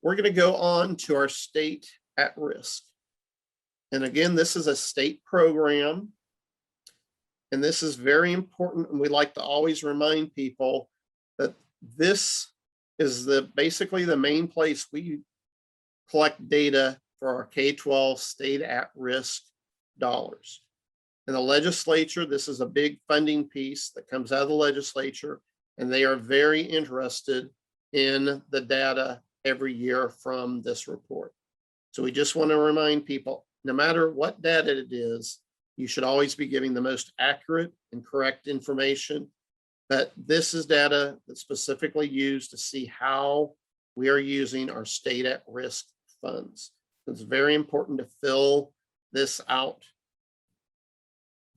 we're going to go on to our state at risk. And again, this is a state program. And this is very important. And we like to always remind people that this is basically the main place we collect data for our K-12 state at risk dollars. In the legislature, this is a big funding piece that comes out of the legislature, and they are very interested in the data every year from this report. So we just want to remind people, no matter what data it is, you should always be giving the most accurate and correct information. But this is data that's specifically used to see how we are using our state at risk funds. It's very important to fill this out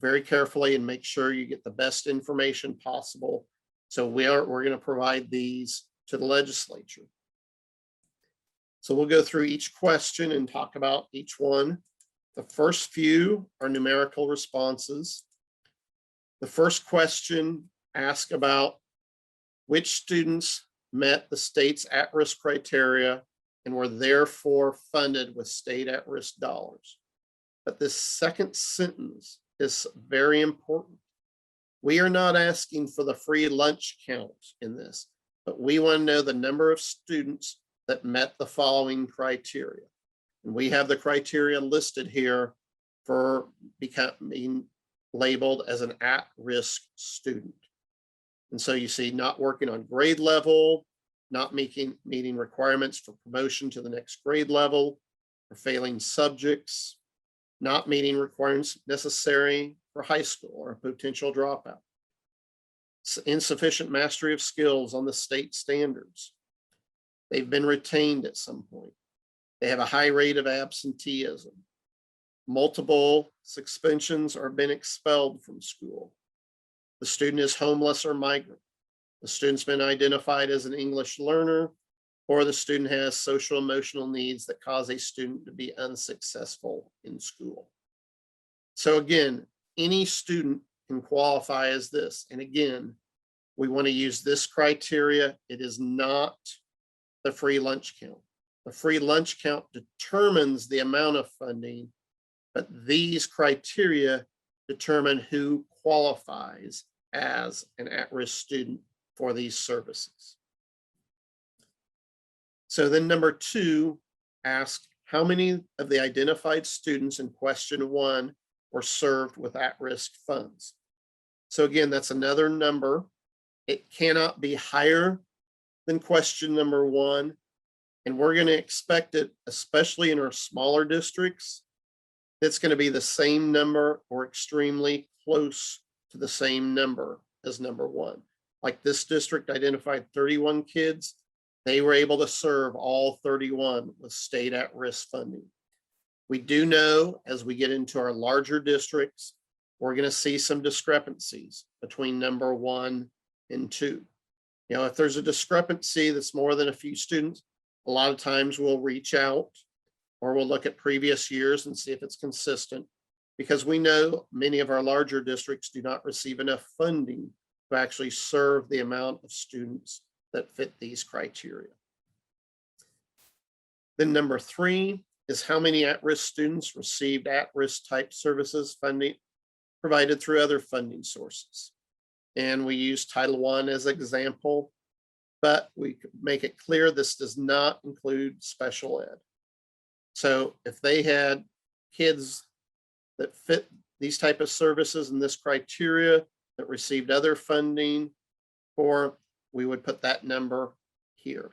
very carefully and make sure you get the best information possible. So we're going to provide these to the legislature. So we'll go through each question and talk about each one. The first few are numerical responses. The first question asks about which students met the state's at-risk criteria and were therefore funded with state at-risk dollars. But this second sentence is very important. We are not asking for the free lunch count in this, but we want to know the number of students that met the following criteria. And we have the criteria listed here for becoming labeled as an at-risk student. And so you see not working on grade level, not meeting requirements for promotion to the next grade level, or failing subjects, not meeting requirements necessary for high school or a potential dropout, insufficient mastery of skills on the state standards. They've been retained at some point. They have a high rate of absenteeism. Multiple suspensions or been expelled from school. The student is homeless or migrant. The student's been identified as an English learner, or the student has social emotional needs that cause a student to be unsuccessful in school. So again, any student can qualify as this. And again, we want to use this criteria. It is not the free lunch count. The free lunch count determines the amount of funding, but these criteria determine who qualifies as an at-risk student for these services. So then number 2 asks, how many of the identified students in question 1 were served with at-risk funds? So again, that's another number. It cannot be higher than question number 1. And we're going to expect it, especially in our smaller districts, it's going to be the same number or extremely close to the same number as number 1. Like this district identified 31 kids. They were able to serve all 31 with state at-risk funding. We do know as we get into our larger districts, we're going to see some discrepancies between number 1 and 2. You know, if there's a discrepancy that's more than a few students, a lot of times we'll reach out or we'll look at previous years and see if it's consistent, because we know many of our larger districts do not receive enough funding to actually serve the amount of students that fit these criteria. Then number 3 is how many at-risk students received at-risk type services funding provided through other funding sources. And we use Title I as an example, but we make it clear this does not include special ed. So if they had kids that fit these type of services in this criteria that received other funding, or we would put that number here.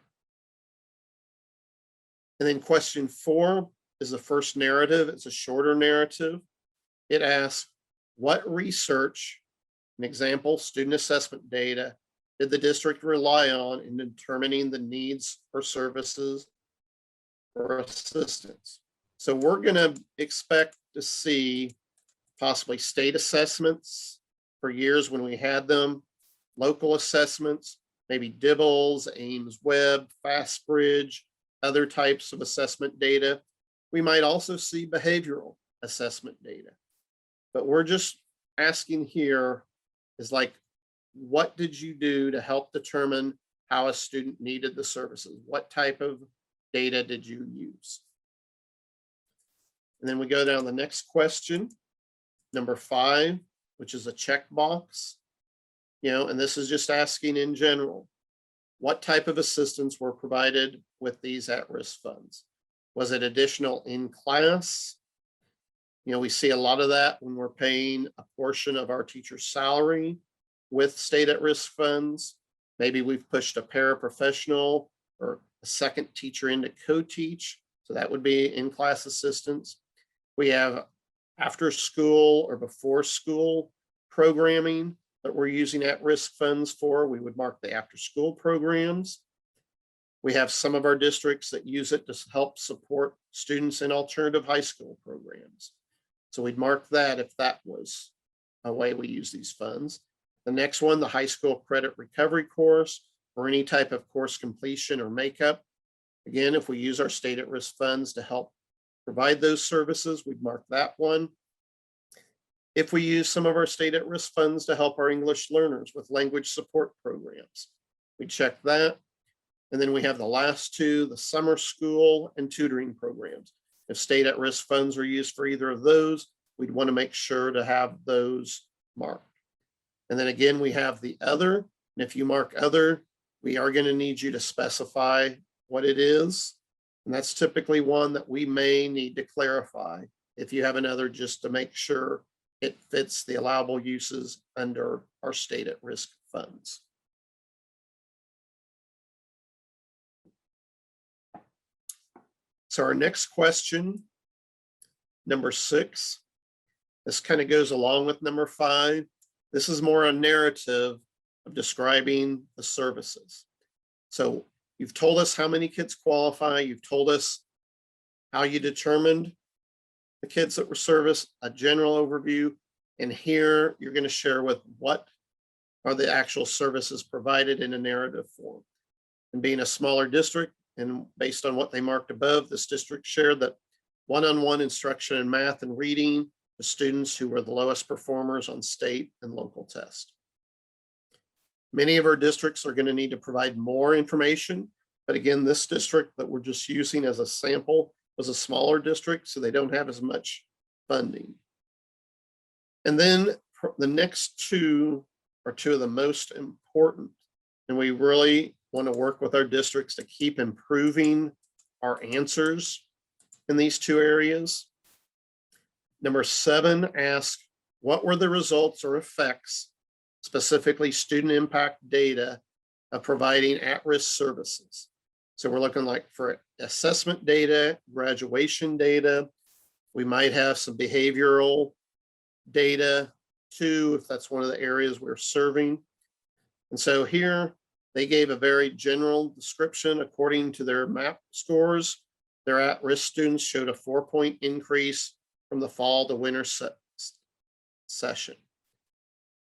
And then question 4 is the first narrative. It's a shorter narrative. It asks, what research, an example, student assessment data, did the district rely on in determining the needs for services or assistance? So we're going to expect to see possibly state assessments for years when we had them, local assessments, maybe Dibbles, Ames Web, FastBridge, other types of assessment data. We might also see behavioral assessment data. But we're just asking here is like, what did you do to help determine how a student needed the services? What type of data did you use? And then we go down the next question, number 5, which is a checkbox. And this is just asking in general, what type of assistance were provided with these at-risk funds? Was it additional in class? We see a lot of that when we're paying a portion of our teacher's salary with state at-risk funds. Maybe we've pushed a paraprofessional or a second teacher into co-teach. So that would be in-class assistance. We have after school or before school programming that we're using at-risk funds for. We would mark the after-school programs. We have some of our districts that use it to help support students in alternative high school programs. So we'd mark that if that was a way we use these funds. The next one, the high school credit recovery course, or any type of course completion or makeup. Again, if we use our state at-risk funds to help provide those services, we'd mark that one. If we use some of our state at-risk funds to help our English learners with language support programs, we check that. And then we have the last two, the summer school and tutoring programs. If state at-risk funds are used for either of those, we'd want to make sure to have those marked. And then again, we have the other. And if you mark other, we are going to need you to specify what it is. And that's typically one that we may need to clarify if you have another, just to make sure it fits the allowable uses under our state at-risk funds. So our next question, number 6, this kind of goes along with number 5. This is more a narrative of describing the services. So you've told us how many kids qualify. You've told us how you determined the kids that were serviced, a general overview. And here you're going to share with what are the actual services provided in a narrative form. And being a smaller district, and based on what they marked above, this district shared that one-on-one instruction in math and reading to students who were the lowest performers on state and local tests. Many of our districts are going to need to provide more information, but again, this district that we're just using as a sample was a smaller district, so they don't have as much funding. And then the next two are two of the most important, and we really want to work with our districts to keep improving our answers in these two areas. Number 7 asks, what were the results or effects, specifically student impact data, of providing at-risk services? So we're looking like for assessment data, graduation data. We might have some behavioral data too, if that's one of the areas we're serving. And so here, they gave a very general description. According to their MAP scores, their at-risk students showed a 4-point increase from the fall to winter session.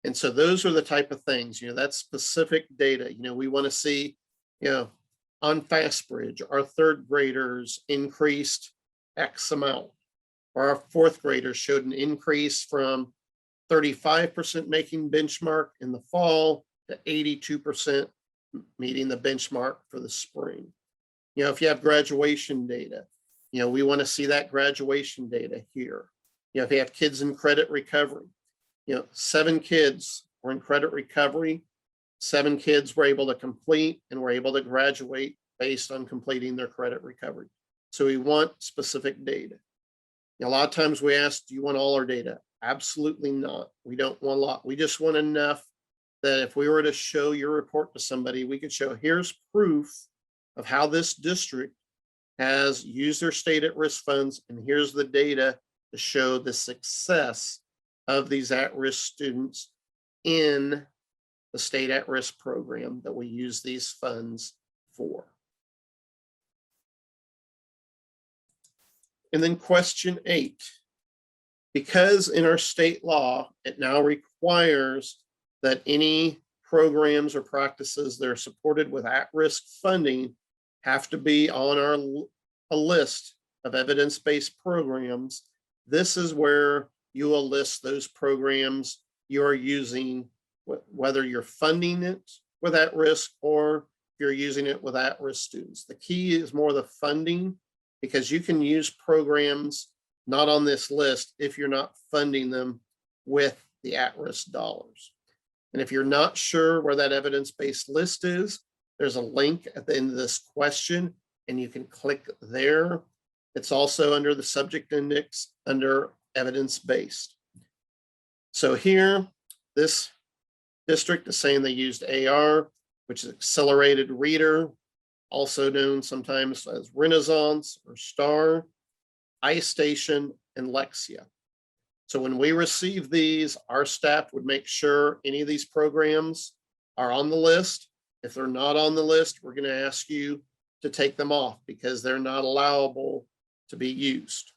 And so those are the type of things, that's specific data. We want to see, on FastBridge, our 3rd graders increased X amount, or our 4th graders showed an increase from 35% making benchmark in the fall to 82% meeting the benchmark for the spring. If you have graduation data, we want to see that graduation data here. If you have kids in credit recovery, 7 kids were in credit recovery, 7 kids were able to complete and were able to graduate based on completing their credit recovery. So we want specific data. A lot of times we ask, do you want all our data? Absolutely not. We don't want a lot. We just want enough that if we were to show your report to somebody, we could show here's proof of how this district has used their state at-risk funds, and here's the data to show the success of these at-risk students in the state at-risk program that we use these funds for. And then question 8, because in our state law, it now requires that any programs or practices that are supported with at-risk funding have to be on a list of evidence-based programs. This is where you will list those programs you're using, whether you're funding it with at-risk or you're using it with at-risk students. The key is more the funding, because you can use programs not on this list if you're not funding them with the at-risk dollars. And if you're not sure where that evidence-based list is, there's a link at the end of this question, and you can click there. It's also under the subject index under evidence-based. So here, this district is saying they used AR, which is Accelerated Reader, also known sometimes as Renaissance or STAR, iStation, and Lexia. So when we receive these, our staff would make sure any of these programs are on the list. If they're not on the list, we're going to ask you to take them off because they're not allowable to be used.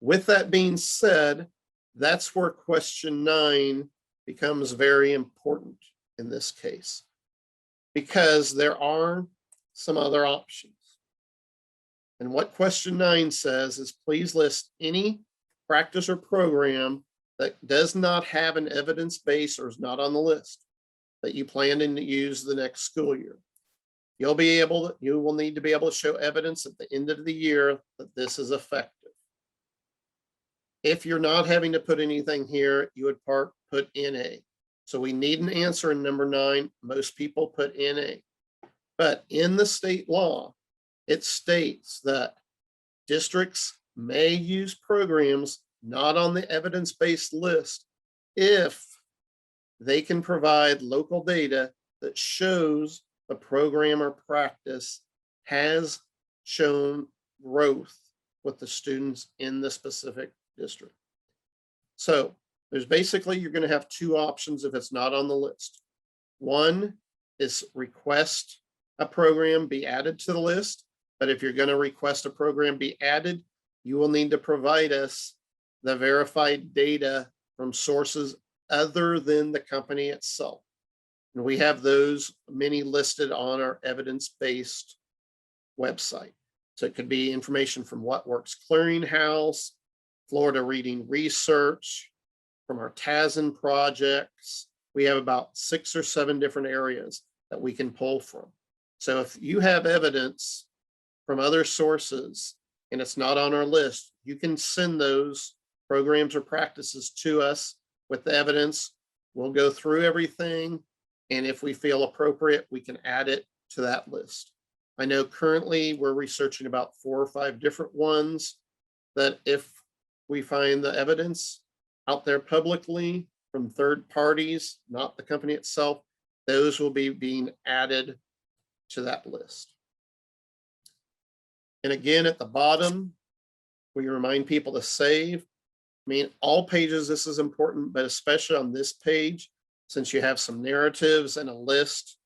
With that being said, that's where question 9 becomes very important in this case, because there are some other options. And what question 9 says is, please list any practice or program that does not have an evidence base or is not on the list that you plan to use the next school year. You will need to be able to show evidence at the end of the year that this is effective. If you're not having to put anything here, you would put NA. So we need an answer in number 9. Most people put NA. But in the state law, it states that districts may use programs not on the evidence-based list if they can provide local data that shows the program or practice has shown growth with the students in the specific district. So there's basically, you're going to have 2 options if it's not on the list. One is request a program be added to the list. But if you're going to request a program be added, you will need to provide us the verified data from sources other than the company itself. And we have those many listed on our evidence-based website. So it could be information from What Works Clearinghouse, Florida Reading Research, from our TASN projects. We have about 6 or 7 different areas that we can pull from. So if you have evidence from other sources and it's not on our list, you can send those programs or practices to us with the evidence. We'll go through everything, and if we feel appropriate, we can add it to that list. I know currently we're researching about 4 or 5 different ones that if we find the evidence out there publicly from third parties, not the company itself, those will be being added to that list. And again, at the bottom, we remind people to save. I mean, all pages, this is important, but especially on this page, since you have some narratives and a list,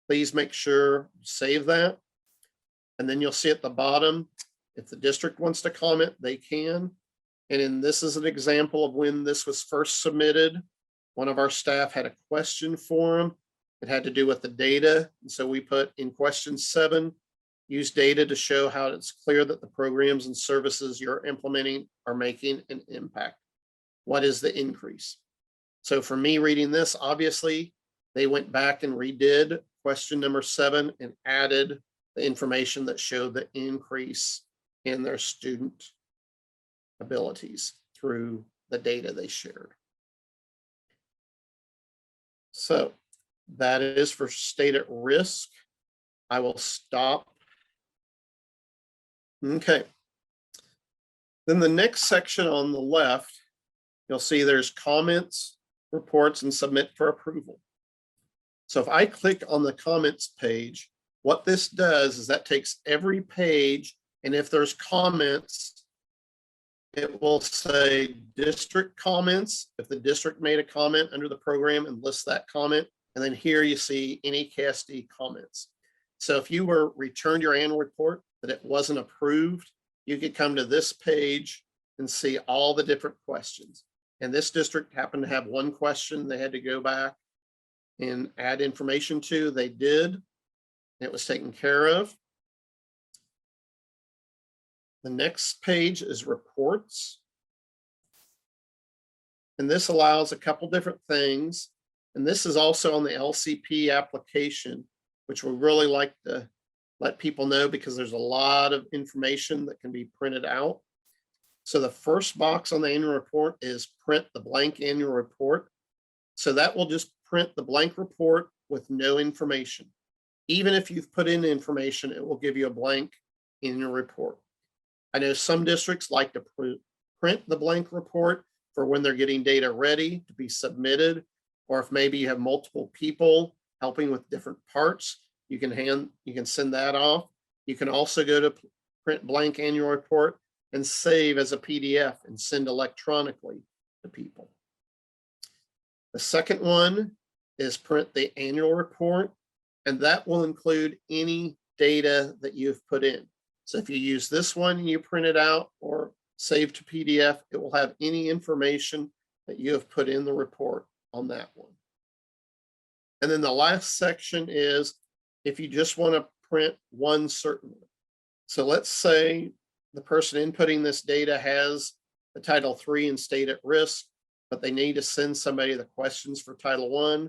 please make sure you save that. And then you'll see at the bottom, if the district wants to comment, they can. And this is an example of when this was first submitted. One of our staff had a question for them. It had to do with the data. And so we put in question 7, use data to show how it's clear that the programs and services you're implementing are making an impact. What is the increase? So for me reading this, obviously, they went back and redid question number 7 and added the information that showed the increase in their student abilities through the data they shared. So that is for state at risk. I will stop. Okay. Then the next section on the left, you'll see there's comments, reports, and submit for approval. So if I click on the comments page, what this does is that takes every page, and if there's comments, it will say district comments, if the district made a comment under the program and lists that comment. And then here you see any KSDE comments. So if you were returned your annual report that it wasn't approved, you could come to this page and see all the different questions. And this district happened to have one question they had to go back and add information to. They did. It was taken care of. The next page is reports. And this allows a couple different things. And this is also on the LCP application, which we really like to let people know because there's a lot of information that can be printed out. So the first box on the annual report is print the blank annual report. So that will just print the blank report with no information. Even if you've put in information, it will give you a blank annual report. I know some districts like to print the blank report for when they're getting data ready to be submitted, or if maybe you have multiple people helping with different parts, you can send that off. You can also go to print blank annual report and save as a PDF and send electronically to people. The second one is print the annual report, and that will include any data that you've put in. So if you use this one and you print it out or save to PDF, it will have any information that you have put in the report on that one. And then the last section is if you just want to print one certain one. So let's say the person inputting this data has the Title III and state at risk, but they need to send somebody the questions for Title I.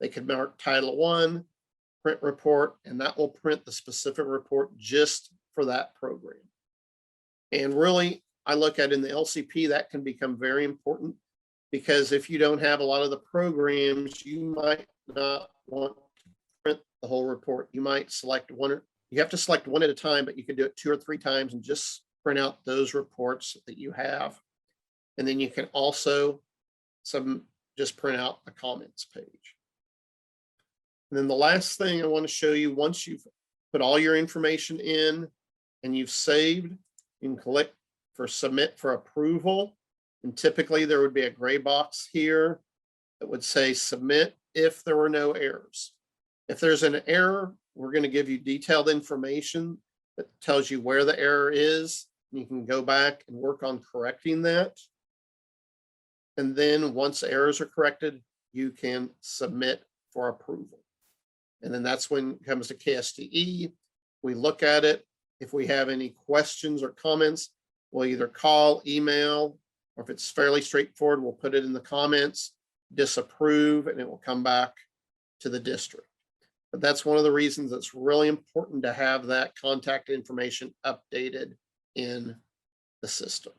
They could mark Title I, print report, and that will print the specific report just for that program. And really, I look at in the LCP, that can become very important because if you don't have a lot of the programs, you might not want to print the whole report. You might select one, you have to select one at a time, but you can do it 2 or 3 times and just print out those reports that you have. And then you can also just print out a comments page. And then the last thing I want to show you, once you've put all your information in and you've saved, you can click for submit for approval. And typically there would be a gray box here that would say submit if there were no errors. If there's an error, we're going to give you detailed information that tells you where the error is. And you can go back and work on correcting that. And then once errors are corrected, you can submit for approval. And then that's when it comes to KSDE. We look at it. If we have any questions or comments, we'll either call, email, or if it's fairly straightforward, we'll put it in the comments, disapprove, and it will come back to the district. But that's one of the reasons it's really important to have that contact information updated in the system.